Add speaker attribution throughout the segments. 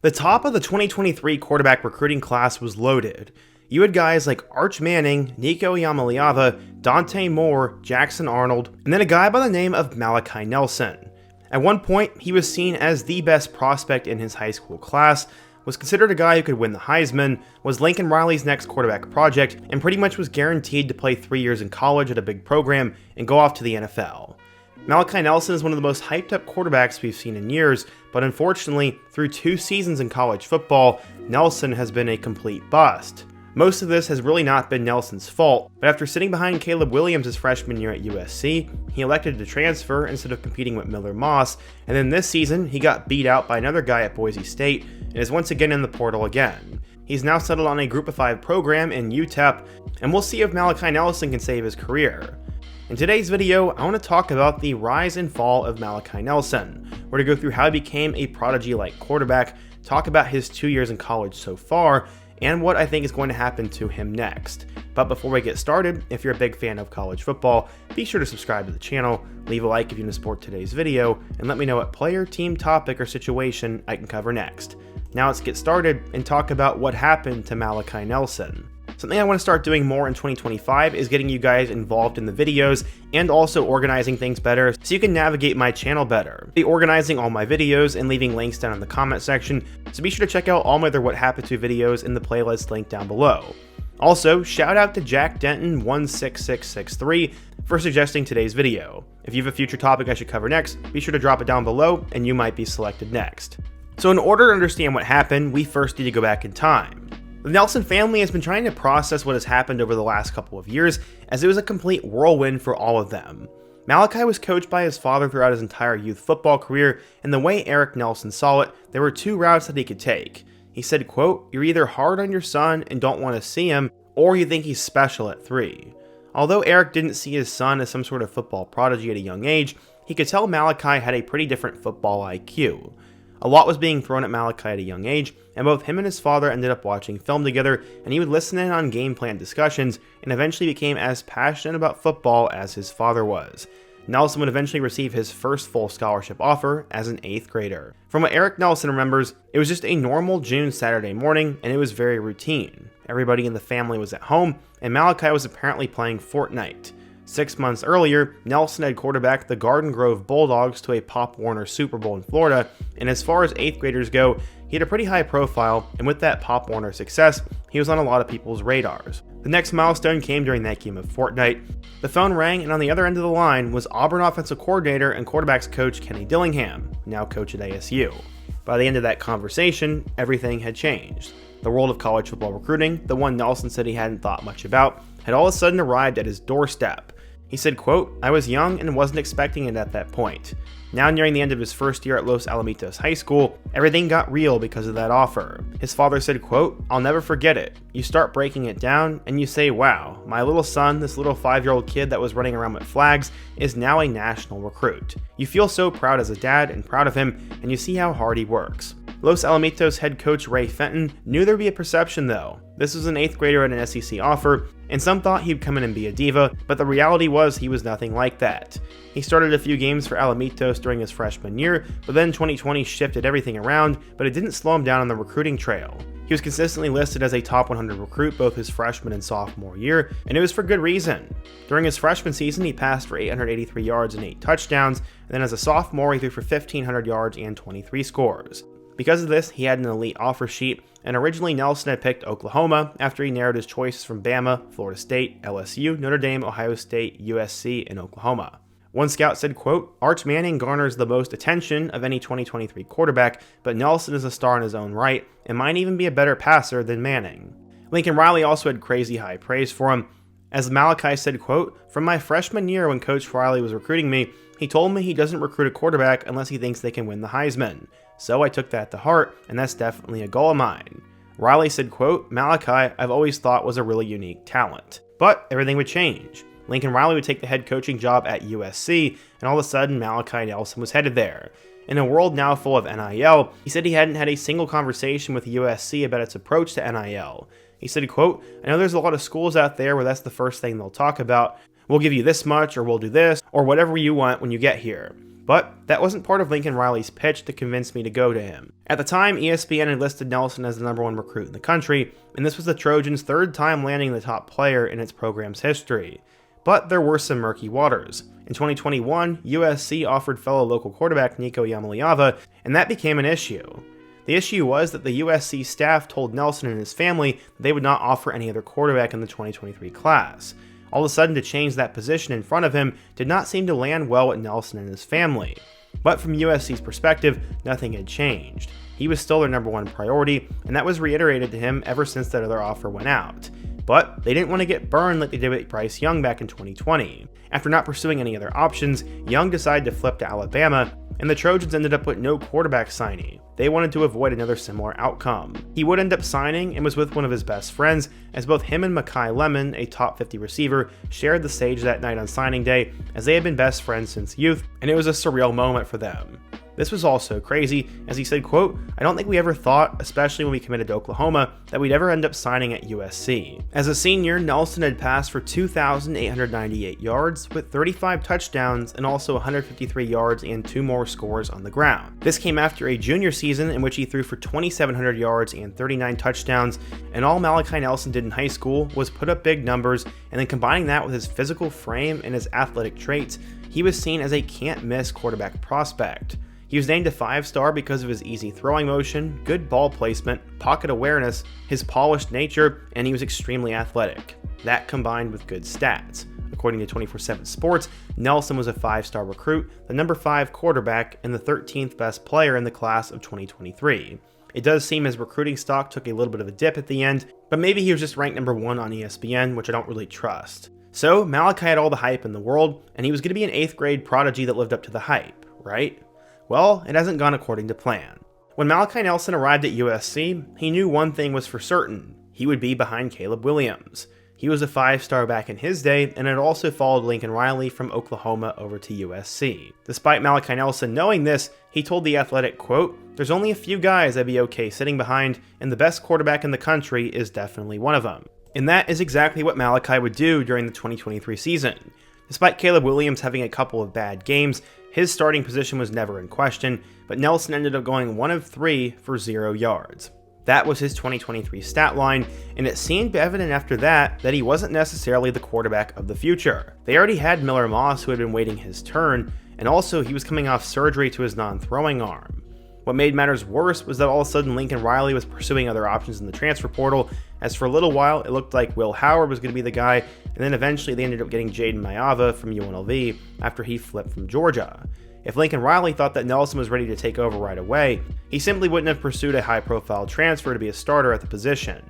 Speaker 1: The top of the 2023 quarterback recruiting class was loaded. You had guys like Arch Manning, Nico Iamaleava, Dante Moore, Jackson Arnold, and then a guy by the name of Malachi Nelson. At one point, he was seen as the best prospect in his high school class, was considered a guy who could win the Heisman, was Lincoln Riley's next quarterback project, and pretty much was guaranteed to play 3 years in college at a big program and go off to the NFL. Malachi Nelson is one of the most hyped up quarterbacks we've seen in years, but unfortunately, through 2 seasons in college football, Nelson has been a complete bust. Most of this has really not been Nelson's fault, but after sitting behind Caleb Williams his freshman year at USC, he elected to transfer instead of competing with Miller Moss, and then this season he got beat out by another guy at Boise State and is once again in the portal again. He's now settled on a Group of 5 program in UTEP, and we'll see if Malachi Nelson can save his career. In today's video, I want to talk about the rise and fall of Malachi Nelson. We're going to go through how he became a prodigy-like quarterback, talk about his 2 years in college so far, and what I think is going to happen to him next. But before we get started, if you're a big fan of college football, be sure to subscribe to the channel, leave a like if you want to support today's video, and let me know what player, team, topic, or situation I can cover next. Now let's get started and talk about what happened to Malachi Nelson. Something I want to start doing more in 2025 is getting you guys involved in the videos and also organizing things better so you can navigate my channel better. I'll be organizing all my videos and leaving links down in the comment section, so be sure to check out all my other What Happened To videos in the playlist link down below. Also, shout out to Jack Denton 16663 for suggesting today's video. If you have a future topic I should cover next, be sure to drop it down below and you might be selected next. So in order to understand what happened, we first need to go back in time. The Nelson family has been trying to process what has happened over the last couple of years, as it was a complete whirlwind for all of them. Malachi was coached by his father throughout his entire youth football career, and the way Eric Nelson saw it, there were 2 routes that he could take. He said, quote, "You're either hard on your son and don't want to see him, or you think he's special at 3. Although Eric didn't see his son as some sort of football prodigy at a young age, he could tell Malachi had a pretty different football IQ. A lot was being thrown at Malachi at a young age, and both him and his father ended up watching film together, and he would listen in on game plan discussions, and eventually became as passionate about football as his father was. Nelson would eventually receive his first full scholarship offer as an 8th grader. From what Eric Nelson remembers, it was just a normal June Saturday morning, and it was very routine. Everybody in the family was at home, and Malachi was apparently playing Fortnite. 6 months earlier, Nelson had quarterbacked the Garden Grove Bulldogs to a Pop Warner Super Bowl in Florida, and as far as 8th graders go, he had a pretty high profile, and with that Pop Warner success, he was on a lot of people's radars. The next milestone came during that game of Fortnite. The phone rang, and on the other end of the line was Auburn offensive coordinator and quarterbacks coach Kenny Dillingham, now coach at ASU. By the end of that conversation, everything had changed. The world of college football recruiting, the one Nelson said he hadn't thought much about, had all of a sudden arrived at his doorstep. He said, quote, "I was young and wasn't expecting it at that point. Now nearing the end of his first year at Los Alamitos High School, everything got real because of that offer." His father said, quote, "I'll never forget it. You start breaking it down and you say, wow, my little son, this little 5-year-old kid that was running around with flags, is now a national recruit. You feel so proud as a dad and proud of him, and you see how hard he works." Los Alamitos head coach Ray Fenton knew there'd be a perception though. This was an 8th grader at an SEC offer, and some thought he'd come in and be a diva, but the reality was he was nothing like that. He started a few games for Alamitos during his freshman year, but then 2020 shifted everything around, but it didn't slow him down on the recruiting trail. He was consistently listed as a top 100 recruit both his freshman and sophomore year, and it was for good reason. During his freshman season, he passed for 883 yards and 8 touchdowns, and then as a sophomore, he threw for 1,500 yards and 23 scores. Because of this, he had an elite offer sheet, and originally Nelson had picked Oklahoma after he narrowed his choices from Bama, Florida State, LSU, Notre Dame, Ohio State, USC, and Oklahoma. One scout said, quote, "Arch Manning garners the most attention of any 2023 quarterback, but Nelson is a star in his own right, and might even be a better passer than Manning." Lincoln Riley also had crazy high praise for him. As Malachi said, quote, "From my freshman year when Coach Riley was recruiting me, he told me he doesn't recruit a quarterback unless he thinks they can win the Heisman. So I took that to heart, and that's definitely a goal of mine." Riley said, quote, "Malachi, I've always thought was a really unique talent." But everything would change. Lincoln Riley would take the head coaching job at USC, and all of a sudden Malachi Nelson was headed there. In a world now full of NIL, he said he hadn't had a single conversation with USC about its approach to NIL. He said, quote, "I know there's a lot of schools out there where that's the first thing they'll talk about. We'll give you this much, or we'll do this, or whatever you want when you get here. But that wasn't part of Lincoln Riley's pitch to convince me to go to him. At the time, ESPN had listed Nelson as the #1 recruit in the country, and this was the Trojans' 3rd time landing the top player in its program's history. But there were some murky waters. In 2021, USC offered fellow local quarterback Nico Iamaleava, and that became an issue. The issue was that the USC staff told Nelson and his family that they would not offer any other quarterback in the 2023 class. All of a sudden, to change that position in front of him did not seem to land well with Nelson and his family. But from USC's perspective, nothing had changed. He was still their #1 priority, and that was reiterated to him ever since that other offer went out. But they didn't want to get burned like they did with Bryce Young back in 2020. After not pursuing any other options, Young decided to flip to Alabama, and the Trojans ended up with no quarterback signee. They wanted to avoid another similar outcome. He would end up signing and was with one of his best friends, as both him and Malachi Lemon, a top 50 receiver, shared the stage that night on signing day, as they had been best friends since youth, and it was a surreal moment for them. This was all so crazy, as he said, quote, "I don't think we ever thought, especially when we committed to Oklahoma, that we'd ever end up signing at USC." As a senior, Nelson had passed for 2,898 yards, with 35 touchdowns and also 153 yards and 2 more scores on the ground. This came after a junior season in which he threw for 2,700 yards and 39 touchdowns, and all Malachi Nelson did in high school was put up big numbers, and then combining that with his physical frame and his athletic traits, he was seen as a can't-miss quarterback prospect. He was named a 5-star because of his easy throwing motion, good ball placement, pocket awareness, his polished nature, and he was extremely athletic. That combined with good stats. According to 24/7 Sports, Nelson was a 5-star recruit, the #5 quarterback, and the 13th best player in the class of 2023. It does seem his recruiting stock took a little bit of a dip at the end, but maybe he was just ranked #1 on ESPN, which I don't really trust. So Malachi had all the hype in the world, and he was going to be an 8th grade prodigy that lived up to the hype, right? Well, it hasn't gone according to plan. When Malachi Nelson arrived at USC, he knew one thing was for certain: he would be behind Caleb Williams. He was a 5-star back in his day, and had also followed Lincoln Riley from Oklahoma over to USC. Despite Malachi Nelson knowing this, he told The Athletic, quote, "There's only a few guys I'd be okay sitting behind, and the best quarterback in the country is definitely one of them." And that is exactly what Malachi would do during the 2023 season. Despite Caleb Williams having a couple of bad games, his starting position was never in question, but Nelson ended up going 1 of 3 for 0 yards. That was his 2023 stat line, and it seemed evident after that he wasn't necessarily the quarterback of the future. They already had Miller Moss, who had been waiting his turn, and also he was coming off surgery to his non-throwing arm. What made matters worse was that all of a sudden Lincoln Riley was pursuing other options in the transfer portal, as for a little while it looked like Will Howard was going to be the guy, and then eventually they ended up getting Jaden Maiava from UNLV after he flipped from Georgia. If Lincoln Riley thought that Nelson was ready to take over right away, he simply wouldn't have pursued a high-profile transfer to be a starter at the position.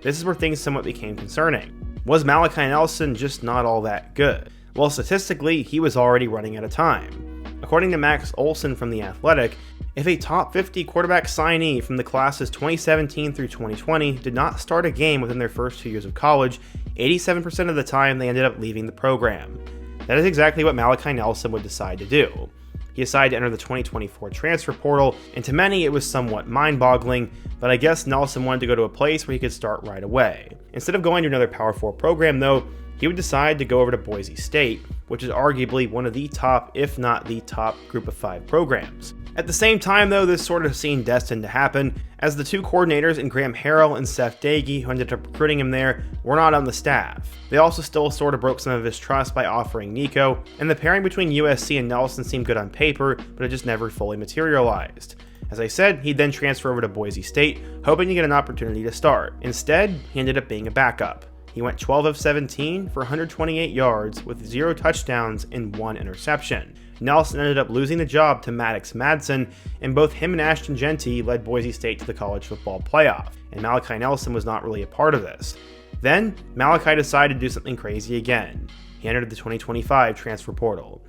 Speaker 1: This is where things somewhat became concerning. Was Malachi Nelson just not all that good? Well, statistically, he was already running out of time. According to Max Olson from The Athletic, if a top 50 quarterback signee from the classes 2017 through 2020 did not start a game within their first 2 years of college, 87% of the time they ended up leaving the program. That is exactly what Malachi Nelson would decide to do. He decided to enter the 2024 transfer portal, and to many it was somewhat mind-boggling, but I guess Nelson wanted to go to a place where he could start right away. Instead of going to another Power 4 program though, he would decide to go over to Boise State, which is arguably one of the top, if not the top, Group of 5 programs. At the same time though, this sort of seemed destined to happen, as the 2 coordinators in Graham Harrell and Seth Dagey, who ended up recruiting him there, were not on the staff. They also still sort of broke some of his trust by offering Nico, and the pairing between USC and Nelson seemed good on paper, but it just never fully materialized. As I said, he'd then transfer over to Boise State, hoping to get an opportunity to start. Instead, he ended up being a backup. He went 12 of 17 for 128 yards with 0 touchdowns and 1 interception. Nelson ended up losing the job to Maddox Madsen, and both him and Ashton Genty led Boise State to the college football playoff, and Malachi Nelson was not really a part of this. Then, Malachi decided to do something crazy again. He entered the 2025 transfer portal.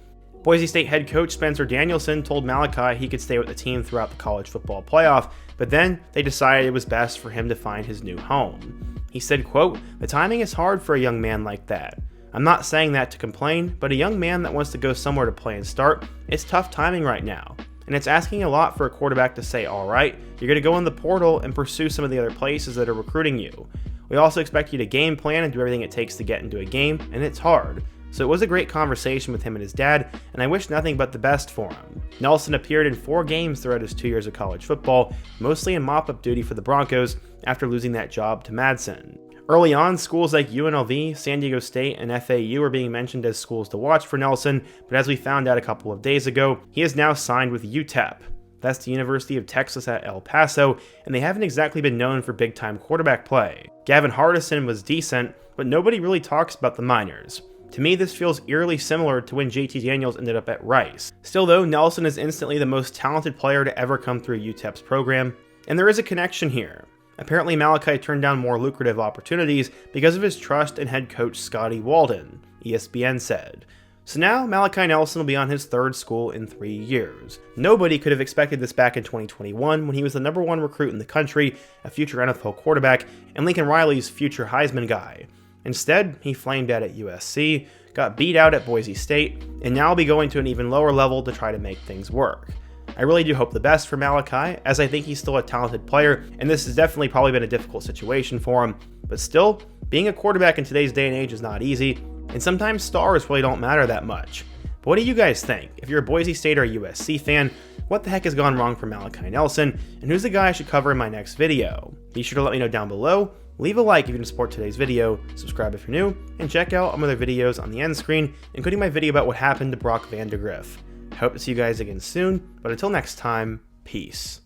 Speaker 1: Boise State head coach Spencer Danielson told Malachi he could stay with the team throughout the college football playoff, but then they decided it was best for him to find his new home. He said, quote, "The timing is hard for a young man like that. I'm not saying that to complain, but a young man that wants to go somewhere to play and start, it's tough timing right now. And it's asking a lot for a quarterback to say, all right, you're going to go in the portal and pursue some of the other places that are recruiting you. We also expect you to game plan and do everything it takes to get into a game, and it's hard. so it was a great conversation with him and his dad, and I wish nothing but the best for him. Nelson appeared in 4 games throughout his 2 years of college football, mostly in mop-up duty for the Broncos after losing that job to Madsen. Early on, schools like UNLV, San Diego State, and FAU were being mentioned as schools to watch for Nelson, but as we found out a couple of days ago, he is now signed with UTEP. That's the University of Texas at El Paso, and they haven't exactly been known for big-time quarterback play. Gavin Hardison was decent, but nobody really talks about the Miners. To me, this feels eerily similar to when JT Daniels ended up at Rice. Still though, Nelson is instantly the most talented player to ever come through UTEP's program, and there is a connection here. Apparently Malachi turned down more lucrative opportunities because of his trust in head coach Scotty Walden, ESPN said. So now, Malachi Nelson will be on his 3rd school in 3 years. Nobody could have expected this back in 2021 when he was the #1 recruit in the country, a future NFL quarterback, and Lincoln Riley's future Heisman guy. Instead, he flamed out at USC, got beat out at Boise State, and now will be going to an even lower level to try to make things work. I really do hope the best for Malachi, as I think he's still a talented player, and this has definitely probably been a difficult situation for him, but still, being a quarterback in today's day and age is not easy, and sometimes stars really don't matter that much. But what do you guys think? If you're a Boise State or a USC fan, what the heck has gone wrong for Malachi Nelson, and who's the guy I should cover in my next video? Be sure to let me know down below, leave a like if you can support today's video, subscribe if you're new, and check out my other videos on the end screen, including my video about what happened to Brock Vandagriff. I hope to see you guys again soon, but until next time, peace.